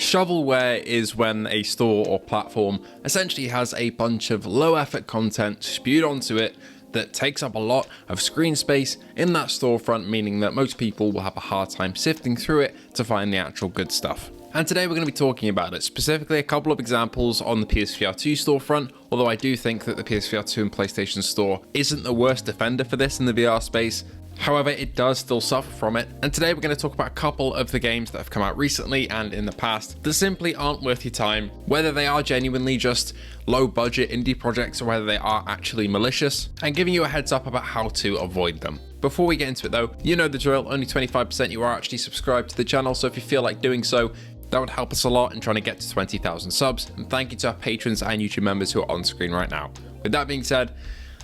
Shovelware is when a store or platform essentially has a bunch of low effort content spewed onto it that takes up a lot of screen space in that storefront, meaning that most people will have a hard time sifting through it to find the actual good stuff. And today we're going to be talking about it, specifically a couple of examples on the PSVR2 storefront, although I do think that the PSVR2 and PlayStation Store isn't the worst offender for this in the VR space. However, it does still suffer from it, and today we're going to talk about a couple of the games that have come out recently and in the past that simply aren't worth your time, whether they are genuinely just low budget indie projects or whether they are actually malicious, and giving you a heads up about how to avoid them. Before we get into it though, you know the drill, only 25% you are actually subscribed to the channel, so if you feel like doing so, that would help us a lot in trying to get to 20,000 subs, and thank you to our patrons and YouTube members who are on screen right now. With that being said,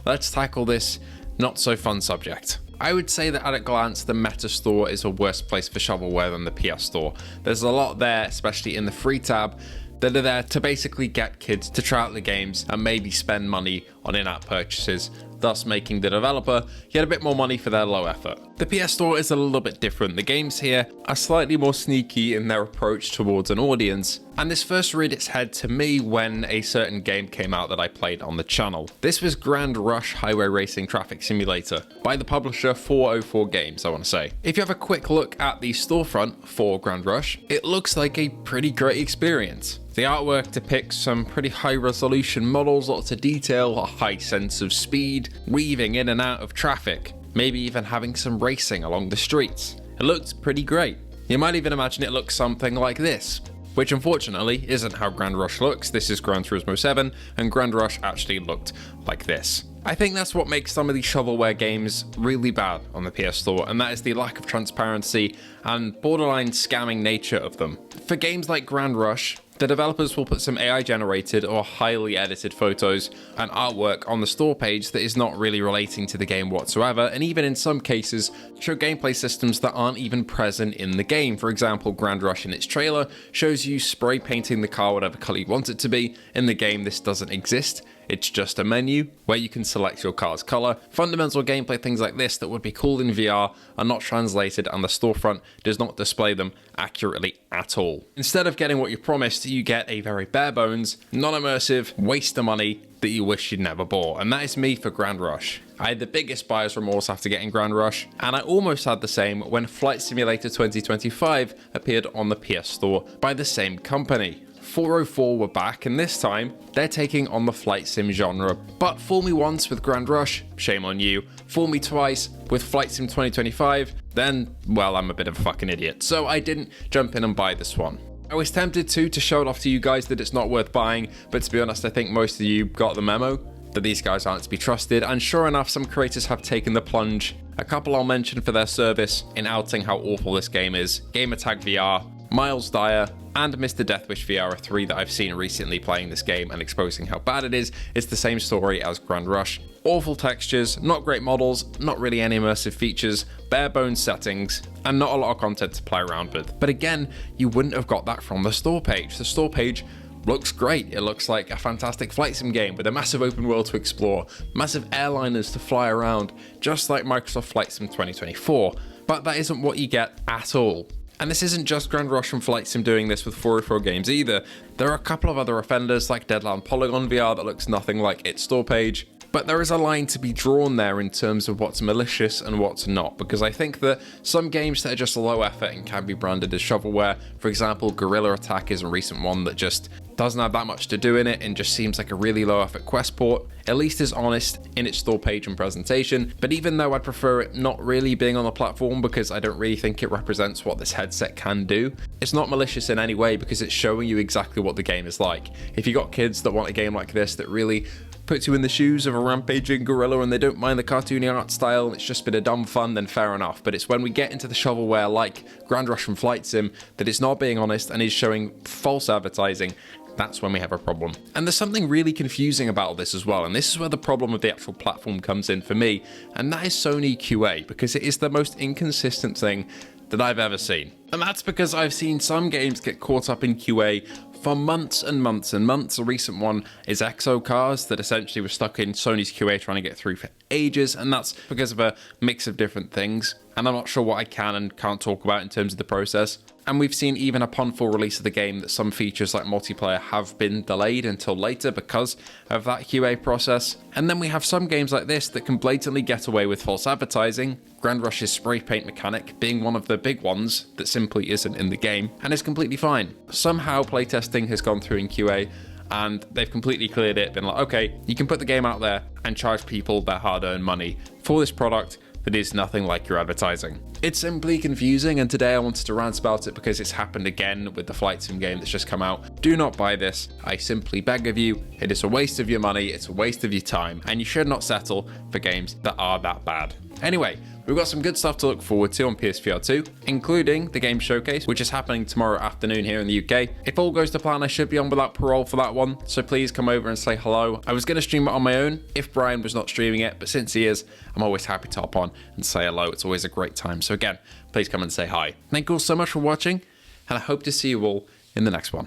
let's tackle this not so fun subject. I would say that at a glance, the Meta Store is a worse place for shovelware than the PS Store. There's a lot there, especially in the free tab, that are there to basically get kids to try out the games and maybe spend money on in-app purchases, thus making the developer get a bit more money for their low effort. The PS Store is a little bit different. The games here are slightly more sneaky in their approach towards an audience, and this first reared its head to me when a certain game came out that I played on the channel. This was Grand Rush Highway Racing Traffic Simulator by the publisher 404 Games, I want to say. If you have a quick look at the storefront for Grand Rush, it looks like a pretty great experience. The artwork depicts some pretty high resolution models, lots of detail, a high sense of speed, weaving in and out of traffic, maybe even having some racing along the streets. It looks pretty great. You might even imagine it looks something like this, which unfortunately isn't how Grand Rush looks. This is Gran Turismo 7, and Grand Rush actually looked like this. I think that's what makes some of these shovelware games really bad on the PS Store, and that is the lack of transparency and borderline scamming nature of them. For games like Grand Rush, the developers will put some AI generated or highly edited photos and artwork on the store page that is not really relating to the game whatsoever, and even in some cases show gameplay systems that aren't even present in the game. For example, Grand Rush in its trailer shows you spray painting the car whatever color you want it to be. In the game this doesn't exist. It's just a menu where you can select your car's color. Fundamental gameplay things like this that would be cool in VR are not translated, and the storefront does not display them accurately at all. Instead of getting what you promised, you get a very bare bones, non-immersive waste of money that you wish you'd never bought, and that is me for Grand Rush. I had the biggest buyer's remorse after getting Grand Rush, and I almost had the same when Flight Simulator 2025 appeared on the PS Store by the same company. 404 were back, and this time they're taking on the flight sim genre. But fool me once with Grand Rush, shame on you. Fool me twice with Flight Sim 2025, then, well, I'm a bit of a fucking idiot. So I didn't jump in and buy this one. I was tempted to show it off to you guys that it's not worth buying, but to be honest, I think most of you got the memo that these guys aren't to be trusted, and sure enough, some creators have taken the plunge. A couple I'll mention for their service in outing how awful this game is: Gamertag VR, Miles Dyer, and Mr. Deathwish VR3 that I've seen recently playing this game and exposing how bad it is. It's the same story as Grand Rush. Awful textures, not great models, not really any immersive features, bare bones settings, and not a lot of content to play around with. But again, you wouldn't have got that from the store page. The store page looks great. It looks like a fantastic flight sim game with a massive open world to explore, massive airliners to fly around, just like Microsoft Flight Sim 2024. But that isn't what you get at all. And this isn't just Grand Rush and Flight Sim doing this with 404 Games either. There are a couple of other offenders like Deadland Polygon VR that looks nothing like its store page. But there is a line to be drawn there in terms of what's malicious and what's not, because I think that some games that are just low effort and can be branded as shovelware, for example, Gorilla Attack is a recent one that just doesn't have that much to do in it and just seems like a really low effort quest port, at least is honest in its store page and presentation. But even though I'd prefer it not really being on the platform because I don't really think it represents what this headset can do, it's not malicious in any way because it's showing you exactly what the game is like. If you got kids that want a game like this that really puts you in the shoes of a rampaging gorilla and they don't mind the cartoony art style and it's just a bit of dumb fun, then fair enough. But it's when we get into the shovelware like Grand Rush and Flight Sim that it's not being honest and is showing false advertising. That's when we have a problem. And there's something really confusing about this as well, and this is where the problem of the actual platform comes in for me, and that is Sony QA, because it is the most inconsistent thing that I've ever seen. And that's because I've seen some games get caught up in QA for months and months and months. A recent one is Exo Cars that essentially was stuck in Sony's QA trying to get through for ages, and that's because of a mix of different things. and I'm not sure what I can and can't talk about in terms of the process. And we've seen even upon full release of the game that some features like multiplayer have been delayed until later because of that QA process. And then we have some games like this that can blatantly get away with false advertising, Grand Rush's spray paint mechanic being one of the big ones that simply isn't in the game and is completely fine. Somehow playtesting has gone through in QA and they've completely cleared it, been like, okay, you can put the game out there and charge people their hard-earned money for this product that is nothing like your advertising. It's simply confusing, and today I wanted to rant about it because it's happened again with the flight sim game that's just come out. Do not buy this. I simply beg of you. It is a waste of your money, it's a waste of your time, and you should not settle for games that are that bad. Anyway, we've got some good stuff to look forward to on PSVR2, including the game showcase, which is happening tomorrow afternoon here in the UK. If all goes to plan, I should be on without parole for that one, so please come over and say hello. I was going to stream it on my own if Brian was not streaming it, but since he is, I'm always happy to hop on and say hello. It's always a great time. So again, please come and say hi. Thank you all so much for watching, and I hope to see you all in the next one.